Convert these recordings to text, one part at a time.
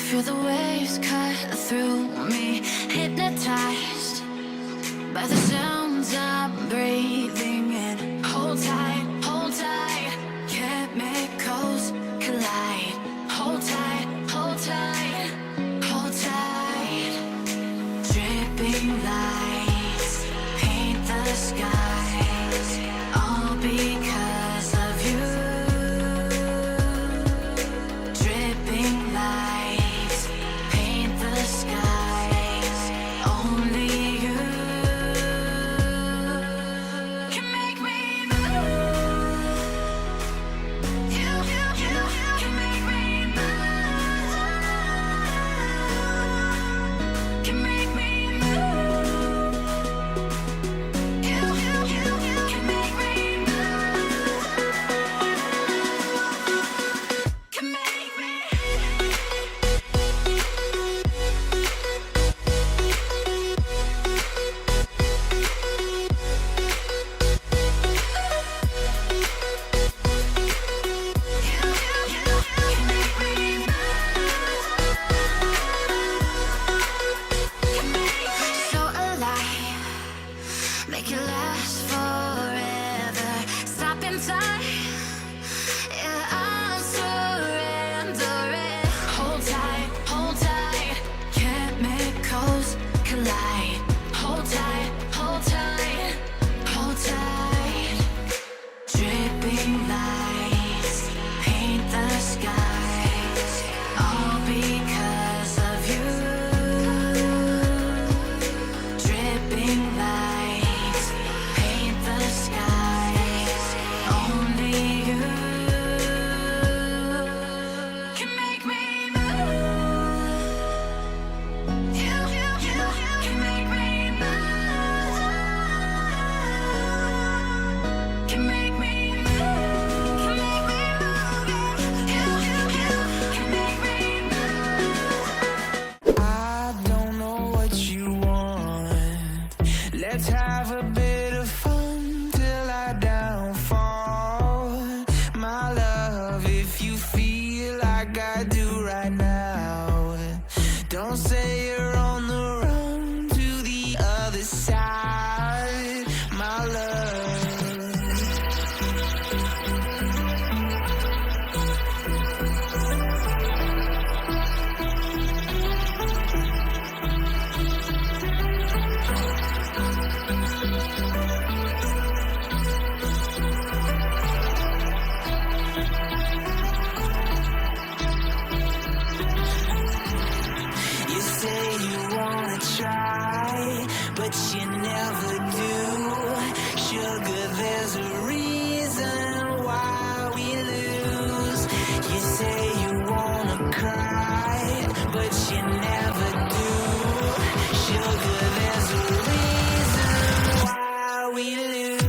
Feel the waves cut through me, hypnotized by the sounds I'm breathing in. Hold tight, chemicals collide. Hold tight, hold tight, hold tight. Dripping lights paint the skies, all because of you. Dripping lights paint the skies, only you can make me move. You can make me move. Can make me move. You can make me move. Can make me. So alive, make it last forever. Stop in time, yeah, I'll surrender it. Hold tight, chemicals collide. Hold tight, hold tight, hold tight. Dripping lights paint the skies, all because of you. Dripping lights paint the skies, only you can make me move. You can make me move. Can make me move. Can make me move. You can make me move. I don't know what you want. Let's have a bit of fun till I downfall. My love, if you feel like I do right now, don't say you're on the run to the other side, my love. You say you wanna try, but you never do. Sugar, there's a reason why we lose. You say you wanna cry, but you never do. Sugar, there's a reason why we lose.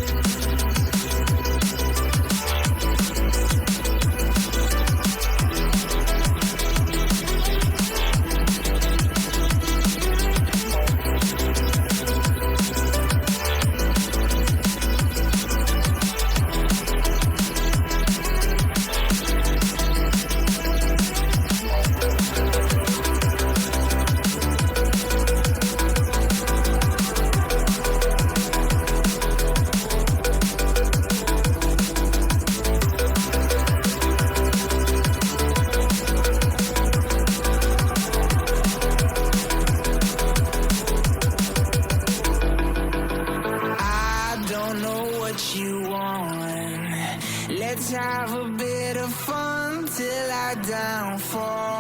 Let's have a bit of fun till I downfall.